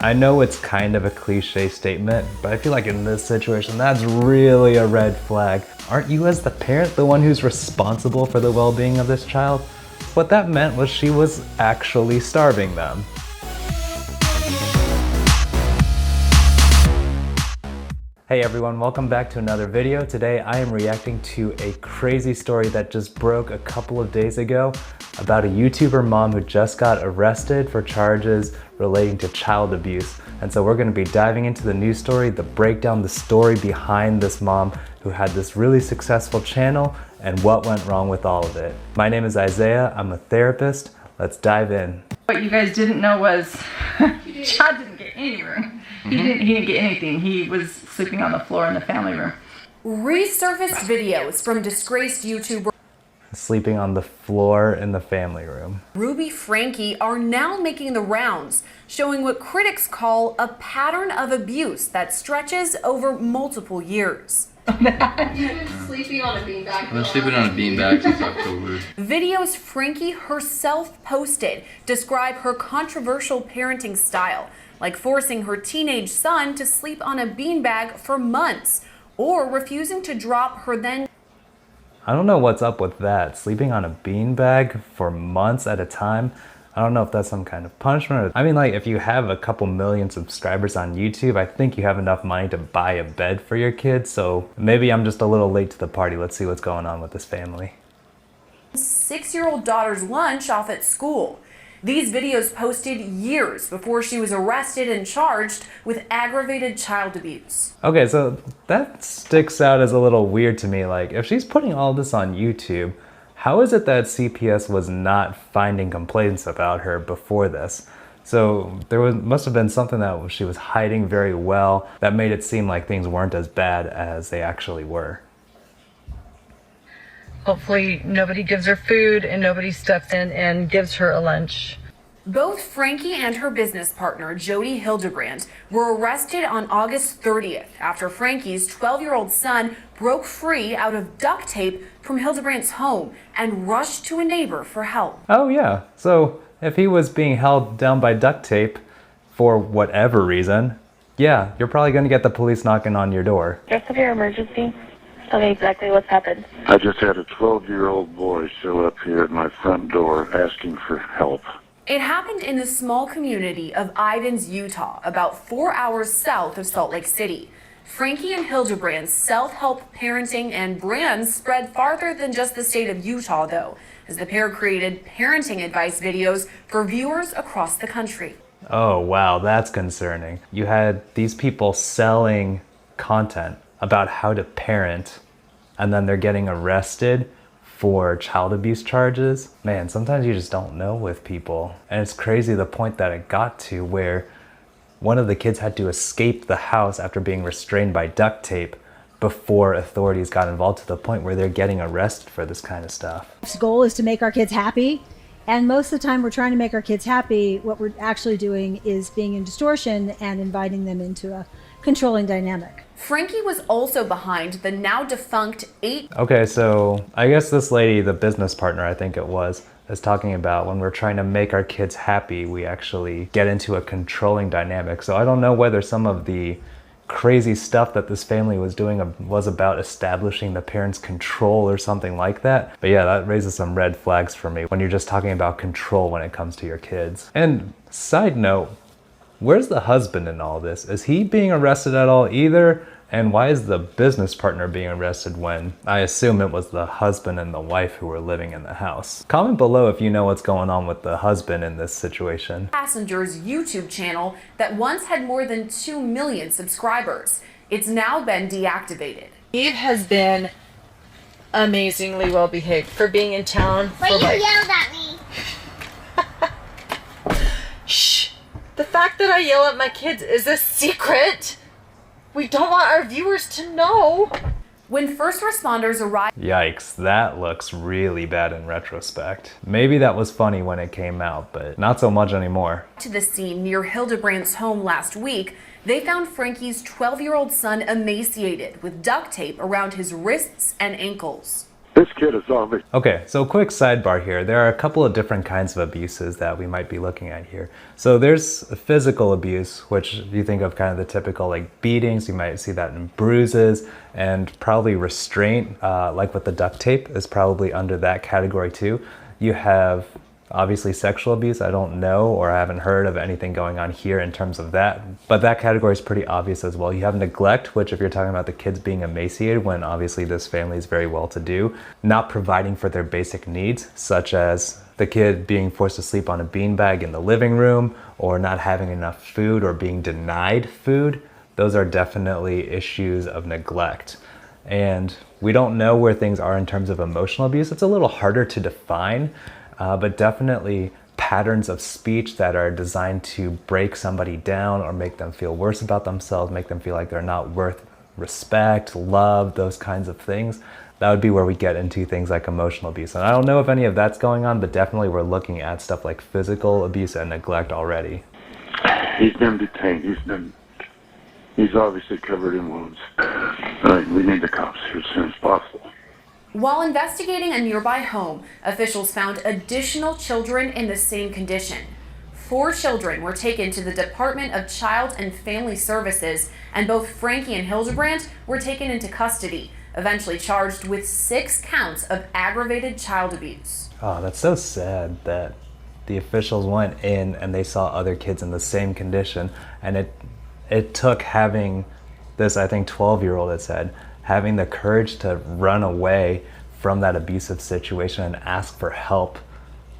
I know it's kind of a cliche statement, but I feel like in this situation, that's really a red flag. Aren't you as the parent the one who's responsible for the well-being of this child? What that meant was she was actually starving them. Hey everyone, welcome back to another video. Today I am reacting to a crazy story that just broke a couple of days ago about a YouTuber mom who just got arrested for charges relating to child abuse. And so we're gonna be diving into the news story, the breakdown, the story behind this mom who had this really successful channel and what went wrong with all of it. My name is Isaiah, I'm a therapist. Let's dive in. What you guys didn't know was Chad didn't get any room. He didn't get anything. He was sleeping on the floor in the family room. Resurfaced videos from disgraced YouTuber Sleeping on the floor in the family room. Ruby Frankie are now making the rounds, showing what critics call a pattern of abuse that stretches over multiple years. You've been sleeping on a beanbag. I've been sleeping on a beanbag since October. Videos Frankie herself posted describe her controversial parenting style, like forcing her teenage son to sleep on a beanbag for months, or refusing to drop her then. I don't know what's up with that. Sleeping on a beanbag for months at a time. I don't know if that's some kind of punishment. I mean, like, if you have a couple million subscribers on YouTube, I think you have enough money to buy a bed for your kids. So maybe I'm just a little late to the party. Let's see what's going on with this family. 6-year-old daughter's lunch off at school. These videos posted years before she was arrested and charged with aggravated child abuse. Okay, so that sticks out as a little weird to me. Like, if she's putting all this on YouTube, how is it that CPS was not finding complaints about her before this? So must have been something that she was hiding very well that made it seem like things weren't as bad as they actually were. Hopefully nobody gives her food and nobody steps in and gives her a lunch. Both Frankie and her business partner, Jody Hildebrand, were arrested on August 30th after Frankie's 12-year-old son broke free out of duct tape from Hildebrand's home and rushed to a neighbor for help. Oh yeah, so if he was being held down by duct tape for whatever reason, yeah, you're probably gonna get the police knocking on your door. Just of your emergency. Tell me exactly what's happened. I just had a 12-year-old boy show up here at my front door asking for help. It happened in the small community of Ivins, Utah, about 4 hours south of Salt Lake City. Frankie and Hildebrand's self-help parenting and brands spread farther than just the state of Utah, though, as the pair created parenting advice videos for viewers across the country. Oh wow, that's concerning. You had these people selling content about how to parent, and then they're getting arrested for child abuse charges. Man, sometimes you just don't know with people. And it's crazy the point that it got to where one of the kids had to escape the house after being restrained by duct tape before authorities got involved, to the point where they're getting arrested for this kind of stuff. Our goal is to make our kids happy. And most of the time we're trying to make our kids happy. What we're actually doing is being in distortion and inviting them into a controlling dynamic. Frankie was also behind the now defunct Okay, so I guess this lady, the business partner, I think it was, is talking about when we're trying to make our kids happy, we actually get into a controlling dynamic. So I don't know whether some of the crazy stuff that this family was doing was about establishing the parents' control or something like that. But yeah, that raises some red flags for me when you're just talking about control when it comes to your kids. And side note, where's the husband in all this? Is he being arrested at all either? And why is the business partner being arrested when I assume it was the husband and the wife who were living in the house? Comment below if you know what's going on with the husband in this situation. Passenger's YouTube channel that once had more than 2 million subscribers. It's now been deactivated. Eve has been amazingly well behaved for being in town. But you yelled at me. Shh! The fact that I yell at my kids is a secret. We don't want our viewers to know. When first responders arrived, Yikes, that looks really bad in retrospect. Maybe that was funny when it came out, but not so much anymore. to the scene near Hildebrand's home last week, they found Frankie's 12-year-old son emaciated with duct tape around his wrists and ankles. This kid is on me. Okay, so quick sidebar here. There are a couple of different kinds of abuses that we might be looking at here. So there's physical abuse, which you think of kind of the typical like beatings. You might see that in bruises, and probably restraint, like with the duct tape, is probably under that category too. You have obviously sexual abuse. I don't know, or I haven't heard of anything going on here in terms of that, but that category is pretty obvious as well. You have neglect, which if you're talking about the kids being emaciated when obviously this family is very well to do, not providing for their basic needs, such as the kid being forced to sleep on a beanbag in the living room, or not having enough food, or being denied food. Those are definitely issues of neglect. And we don't know where things are in terms of emotional abuse. It's a little harder to define, but definitely patterns of speech that are designed to break somebody down or make them feel worse about themselves, make them feel like they're not worth respect, love, those kinds of things. That would be where we get into things like emotional abuse. And I don't know if any of that's going on, but definitely we're looking at stuff like physical abuse and neglect already. He's been detained. He's obviously covered in wounds. We need the cops here as soon as possible. While investigating a nearby home, officials found additional children in the same condition. 4 children were taken to the Department of Child and Family Services, and both Frankie and Hildebrandt were taken into custody, eventually charged with 6 counts of aggravated child abuse. Oh, that's so sad that the officials went in and they saw other kids in the same condition, and it took having this, I think 12-year-old had said, having the courage to run away from that abusive situation and ask for help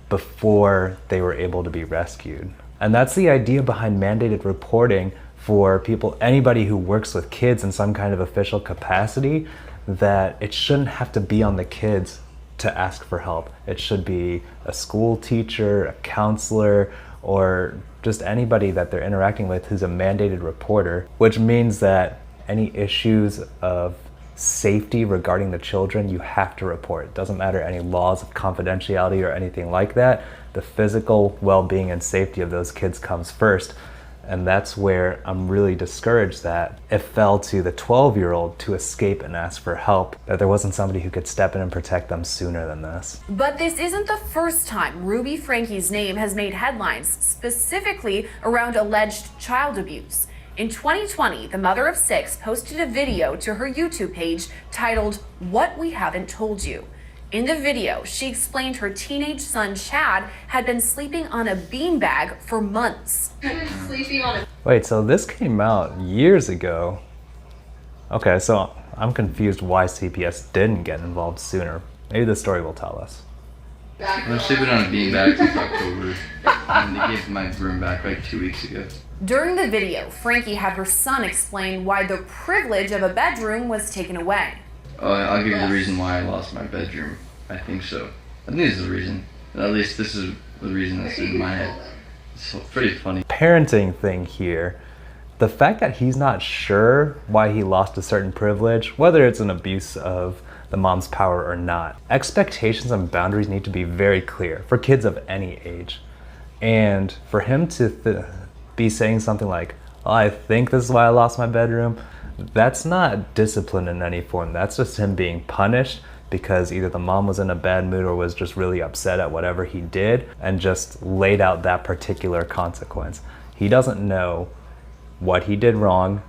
before they were able to be rescued. And that's the idea behind mandated reporting for people, anybody who works with kids in some kind of official capacity, that it shouldn't have to be on the kids to ask for help. It should be a school teacher, a counselor, or just anybody that they're interacting with who's a mandated reporter, which means that any issues of safety regarding the children, you have to report. It doesn't matter any laws of confidentiality or anything like that. The physical well-being and safety of those kids comes first. And that's where I'm really discouraged that it fell to the 12-year-old to escape and ask for help, that there wasn't somebody who could step in and protect them sooner than this. But this isn't the first time Ruby Frankie's name has made headlines, specifically around alleged child abuse. In 2020, the mother of 6 posted a video to her YouTube page titled, "What We Haven't Told You." In the video, she explained her teenage son Chad had been sleeping on a beanbag for months. Sleeping on a Wait, so this came out years ago. Okay, so I'm confused why CPS didn't get involved sooner. Maybe the story will tell us. I've been sleeping on a beanbag since October, and they gave my room back like 2 weeks ago. During the video, Frankie had her son explain why the privilege of a bedroom was taken away. I'll give you the reason why I lost my bedroom. I think so. I think this is the reason. At least this is the reason that's in my head. It's pretty funny. Parenting thing here. The fact that he's not sure why he lost a certain privilege, whether it's an abuse of the mom's power or not. Expectations and boundaries need to be very clear for kids of any age. And for him to be saying something like, "Oh, I think this is why I lost my bedroom," that's not discipline in any form. That's just him being punished because either the mom was in a bad mood or was just really upset at whatever he did and just laid out that particular consequence. He doesn't know what he did wrong.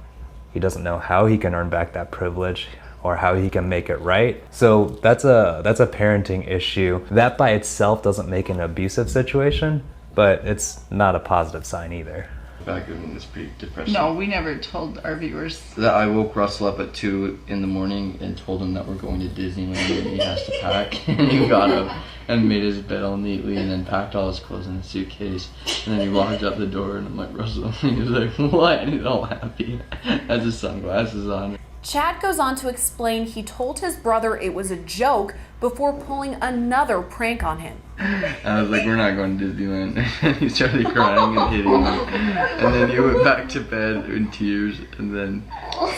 He doesn't know how he can earn back that privilege or how he can make it right. So that's a parenting issue. That by itself doesn't make an abusive situation, but it's not a positive sign either. Back when it's pretty depressing. No, we never told our viewers. That I woke Russell up at 2 in the morning and told him that we're going to Disneyland and he has to pack. And he got up and made his bed all neatly and then packed all his clothes in a suitcase. And then he walked out the door and I'm like, "Russell," and he was like, "What?" And he's all happy. Has his sunglasses on. Chad goes on to explain he told his brother it was a joke before pulling another prank on him. I was like, "We're not going to Disneyland." And he started crying and hitting me. And then he went back to bed in tears and then...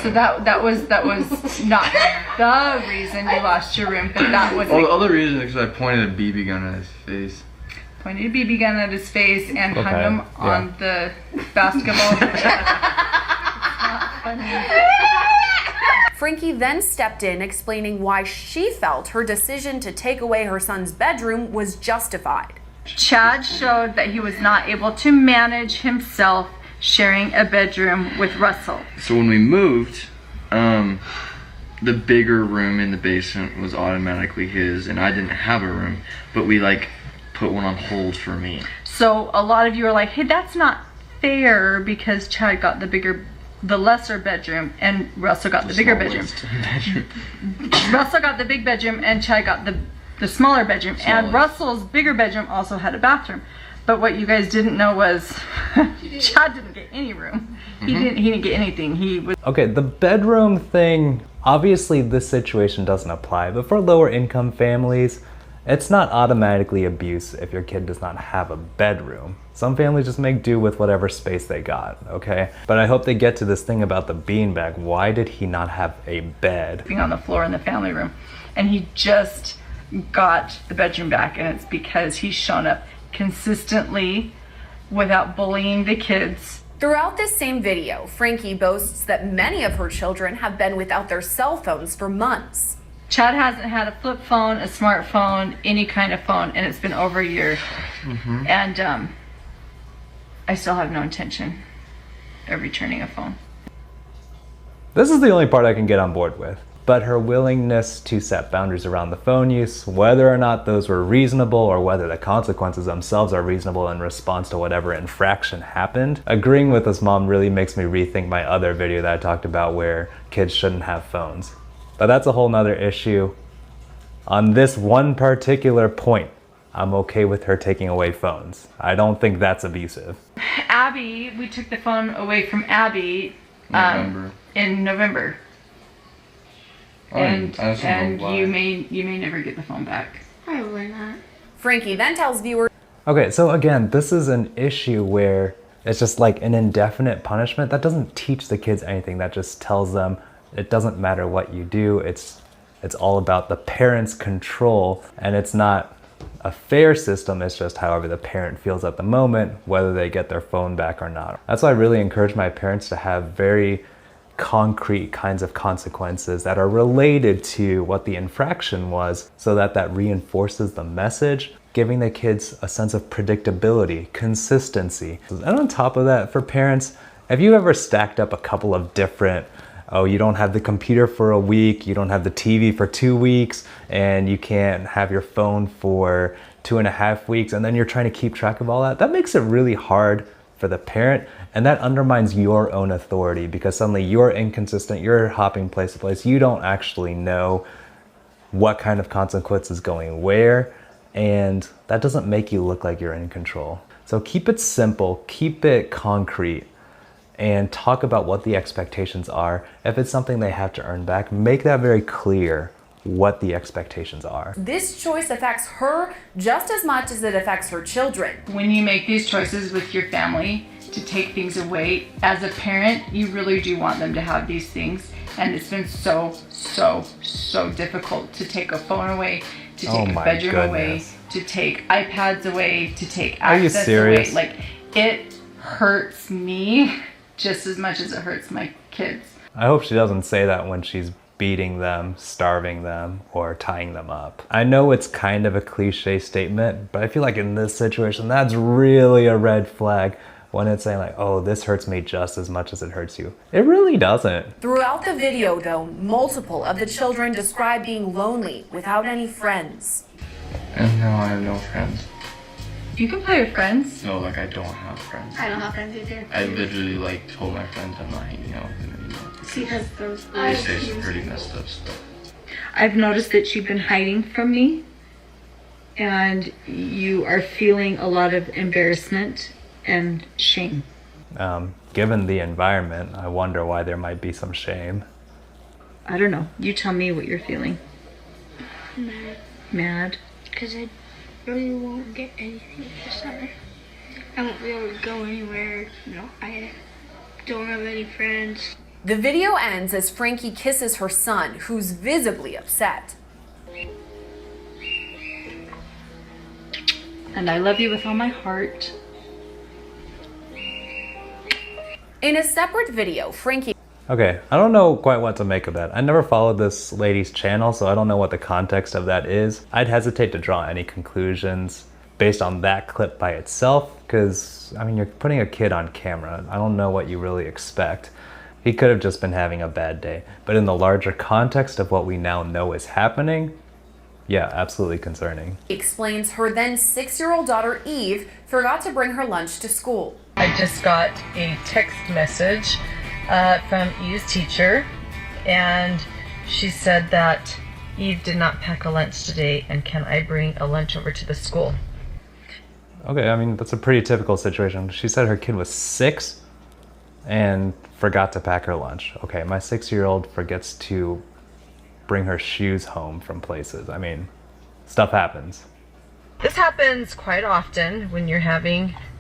So that was not the reason you lost your room, but that was All the other reason is because I pointed a BB gun at his face. pointed a BB gun at his face and hung him yeah. on the basketball. Frankie then stepped in, explaining why she felt her decision to take away her son's bedroom was justified. Chad showed that he was not able to manage himself sharing a bedroom with Russell. So when we moved, the bigger room in the basement was automatically his, and I didn't have a room, but we like put one on hold for me. So a lot of you are like, hey, that's not fair because Chad got the lesser bedroom and Russell got the bigger bedroom. Russell got the big bedroom and Chad got the smaller bedroom. And Russell's bigger bedroom also had a bathroom. But what you guys didn't know was Chad didn't get any room. He didn't get anything. He was Okay, the bedroom thing, obviously this situation doesn't apply, but for lower income families, it's not automatically abuse if your kid does not have a bedroom. Some families just make do with whatever space they got, okay? But I hope they get to this thing about the beanbag. Why did he not have a bed? on the floor in the family room. And he just got the bedroom back, and it's because he's shown up consistently without bullying the kids. Throughout this same video, Frankie boasts that many of her children have been without their cell phones for months. Chad hasn't had a flip phone, a smartphone, any kind of phone, and it's been over a year. And I still have no intention of returning a phone. This is the only part I can get on board with. But her willingness to set boundaries around the phone use, whether or not those were reasonable or whether the consequences themselves are reasonable in response to whatever infraction happened, agreeing with this mom really makes me rethink my other video that I talked about where kids shouldn't have phones. But that's a whole nother issue. On this one particular point, I'm okay with her taking away phones. I don't think that's abusive. Abby, we took the phone away from Abby in November. And you may never get the phone back. Probably not. Frankie then tells viewers. Okay, so again, this is an issue where it's just like an indefinite punishment. That doesn't teach the kids anything. That just tells them it doesn't matter what you do. It's all about the parent's control, and it's not a fair system. It's just however the parent feels at the moment, whether they get their phone back or not. That's why I really encourage my parents to have very concrete kinds of consequences that are related to what the infraction was, so that reinforces the message, giving the kids a sense of predictability, consistency. And on top of that, for parents, have you ever stacked up a couple of different, oh, you don't have the computer for a week, you don't have the TV for 2 weeks, and you can't have your phone for 2.5 weeks, and then you're trying to keep track of all that? That makes it really hard for the parent, and that undermines your own authority because suddenly you're inconsistent, you're hopping place to place, you don't actually know what kind of consequence is going where, and that doesn't make you look like you're in control. So keep it simple, keep it concrete, and talk about what the expectations are. If it's something they have to earn back, make that very clear what the expectations are. This choice affects her just as much as it affects her children. When you make these choices with your family to take things away, as a parent, you really do want them to have these things. And it's been so difficult to take a phone away, to take a bedroom away, to take iPads away, to take access away. Like, it hurts me just as much as it hurts my kids. I hope she doesn't say that when she's beating them, starving them, or tying them up. I know it's kind of a cliche statement, but I feel like in this situation, that's really a red flag when it's saying like, oh, this hurts me just as much as it hurts you. It really doesn't. Throughout the video, though, multiple of the children describe being lonely without any friends. And now I have no friends. You can play with friends. No, like I don't have friends. I don't have friends either. I literally like told my friends I'm not hanging out with them anymore. Because those They say some pretty messed up stuff. I've noticed that you've been hiding from me, and you are feeling a lot of embarrassment and shame. Given the environment, I wonder why there might be some shame. I don't know. You tell me what you're feeling. Mad? Because I really won't get anything this summer. I won't be able to go anywhere. I don't have any friends. The video ends as Frankie kisses her son, who's visibly upset. And I love you with all my heart. In a separate video, Frankie Okay, I don't know quite what to make of that. I never followed this lady's channel, so I don't know what the context of that is. I'd hesitate to draw any conclusions based on that clip by itself, because, I mean, you're putting a kid on camera. I don't know what you really expect. He could have just been having a bad day. But in the larger context of what we now know is happening, yeah, absolutely concerning. He explains her then 6-year-old daughter Eve forgot to bring her lunch to school. I just got a text message from Eve's teacher, and she said that Eve did not pack a lunch today, and can I bring a lunch over to the school? Okay, I mean, that's a pretty typical situation. She said her kid was 6 and forgot to pack her lunch. Okay, my 6-year-old forgets to bring her shoes home from places. I mean, stuff happens. This happens quite often when you're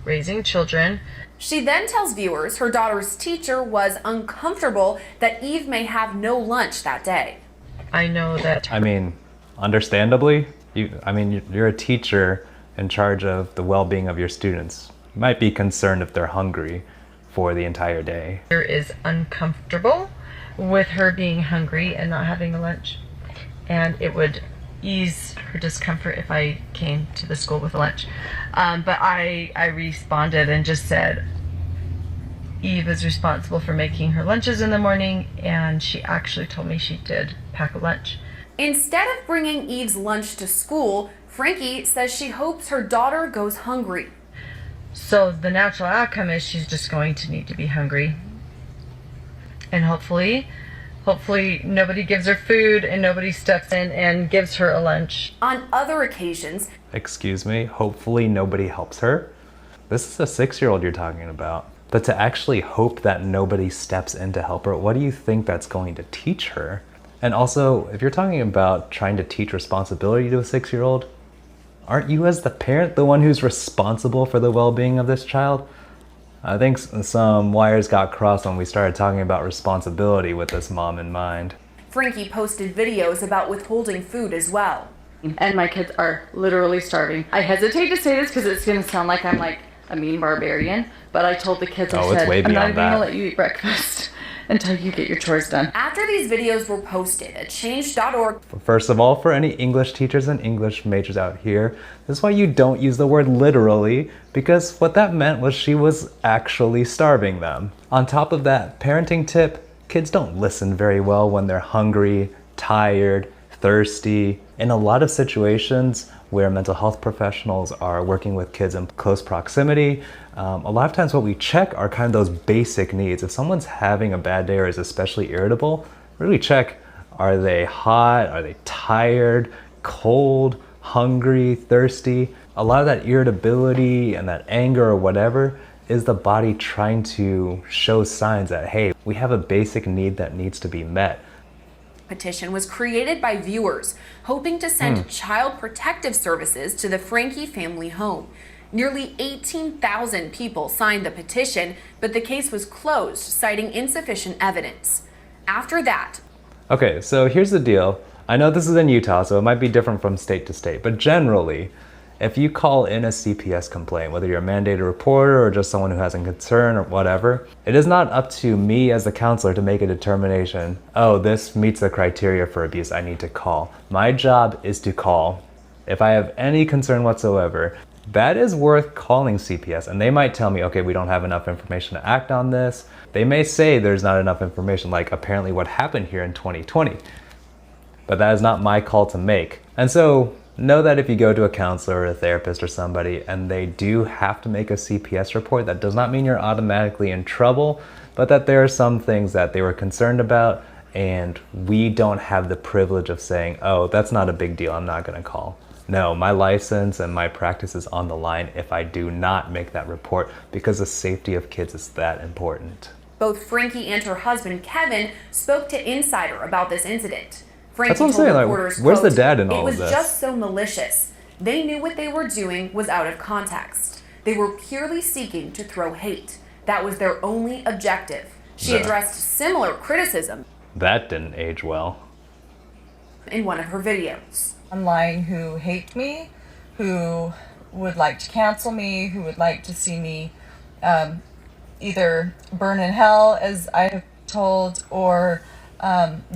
raising children. She then tells viewers her daughter's teacher was uncomfortable that Eve may have no lunch that day. I know that. I mean, understandably, you're a teacher in charge of the well-being of your students. You might be concerned if they're hungry for the entire day. Teacher is uncomfortable with her being hungry and not having a lunch, and it would ease her discomfort if I came to the school with a lunch. But I responded and just said Eve is responsible for making her lunches in the morning, and she actually told me she did pack a lunch. Instead of bringing Eve's lunch to school, Frankie says she hopes her daughter goes hungry. So the natural outcome is she's just going to need to be hungry. And hopefully nobody gives her food and nobody steps in and gives her a lunch. On other occasions, Excuse me, hopefully nobody helps her. This is a 6-year-old you're talking about. But to actually hope that nobody steps in to help her, what do you think that's going to teach her? And also, if you're talking about trying to teach responsibility to a 6-year-old, aren't you as the parent the one who's responsible for the well-being of this child? I think some wires got crossed when we started talking about responsibility with this mom in mind. Frankie posted videos about withholding food as well. And my kids are literally starving. I hesitate to say this because it's going to sound like I'm like a mean barbarian, but I told the kids, I said, I'm not even going to let you eat breakfast until you get your chores done. After these videos were posted at change.org. First of all, for any English teachers and English majors out here, this is why you don't use the word literally, because what that meant was she was actually starving them. On top of that, parenting tip, kids don't listen very well when they're hungry, tired, thirsty. In a lot of situations where mental health professionals are working with kids in close proximity, a lot of times what we check are kind of those basic needs. If someone's having a bad day or is especially irritable, really check, are they hot, are they tired, cold, hungry, thirsty? A lot of that irritability and that anger or whatever is the body trying to show signs that, hey, we have a basic need that needs to be met. Petition was created by viewers hoping to send child protective services to the Frankie family home. Nearly 18,000 people signed the petition, but the case was closed, citing insufficient evidence. After that, Okay, so here's the deal. I know this is in Utah, so it might be different from state to state, but generally, if you call in a CPS complaint, whether you're a mandated reporter or just someone who has a concern or whatever, it is not up to me as the counselor to make a determination, oh, this meets the criteria for abuse, I need to call. My job is to call. If I have any concern whatsoever, that is worth calling CPS, and they might tell me, okay, we don't have enough information to act on this. They may say there's not enough information, like apparently what happened here in 2020. But that is not my call to make. And so know that if you go to a counselor or a therapist or somebody and they do have to make a CPS report, that does not mean you're automatically in trouble, but that there are some things that they were concerned about and we don't have the privilege of saying, oh, that's not a big deal, I'm not gonna call. No, my license and my practice is on the line if I do not make that report, because the safety of kids is that important. both Frankie and her husband Kevin spoke to Insider about this incident. Frankie That's what I'm told saying, like, reporters, where's the quote, dad in all "It of was this?" just so malicious. They knew what they were doing was out of context. They were purely seeking to throw hate. That was their only objective." She addressed similar criticism That didn't age well. in one of her videos. Online who hate me, who would like to cancel me, who would like to see me either burn in hell, as I have told or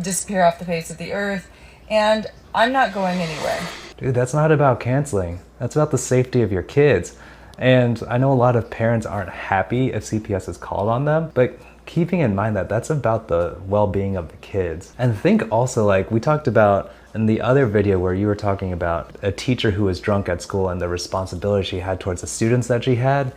disappear off the face of the earth, and I'm not going anywhere. Dude, that's not about canceling. That's about the safety of your kids. And I know a lot of parents aren't happy if CPS is called on them, but keeping in mind that that's about the well-being of the kids. And think also, like we talked about in the other video where you were talking about a teacher who was drunk at school and the responsibility she had towards the students that she had.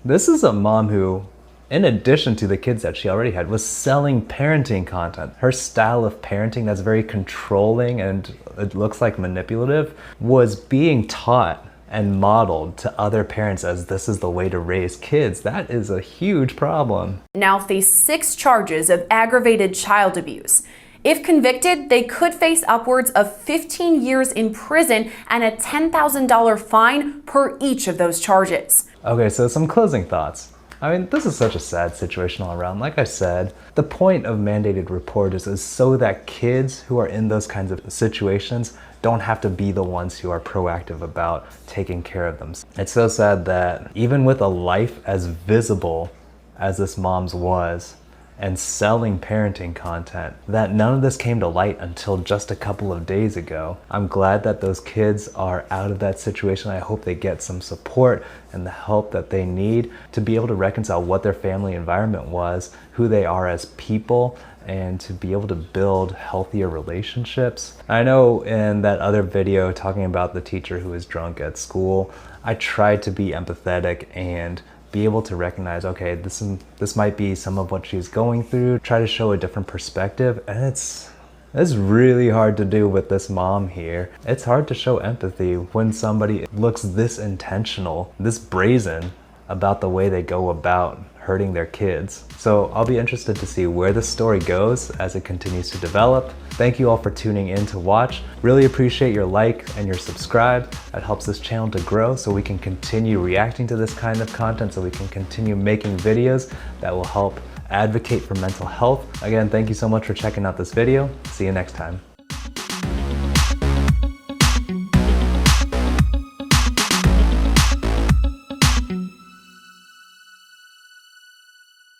This is a mom who, in addition to the kids that she already had, was selling parenting content. Her style of parenting that's very controlling and it looks like manipulative was being taught and modeled to other parents as this is the way to raise kids. That is a huge problem. Now face 6 charges of aggravated child abuse. If convicted, they could face upwards of 15 years in prison and a $10,000 fine per each of those charges. Okay, so some closing thoughts. I mean, this is such a sad situation all around. Like I said, the point of mandated reporters is so that kids who are in those kinds of situations don't have to be the ones who are proactive about taking care of them. It's so sad that even with a life as visible as this mom's was, and selling parenting content, that none of this came to light until just a couple of days ago. I'm glad that those kids are out of that situation. I hope they get some support and the help that they need to be able to reconcile what their family environment was, who they are as people, and to be able to build healthier relationships. I know in that other video talking about the teacher who was drunk at school, I tried to be empathetic and be able to recognize, okay, this might be some of what she's going through, try to show a different perspective, and it's really hard to do with this mom here. It's hard to show empathy when somebody looks this intentional, this brazen about the way they go about hurting their kids. So I'll be interested to see where this story goes as it continues to develop. Thank you all for tuning in to watch. Really appreciate your like and your subscribe. That helps this channel to grow so we can continue reacting to this kind of content, so we can continue making videos that will help advocate for mental health. Again, thank you so much for checking out this video. See you next time.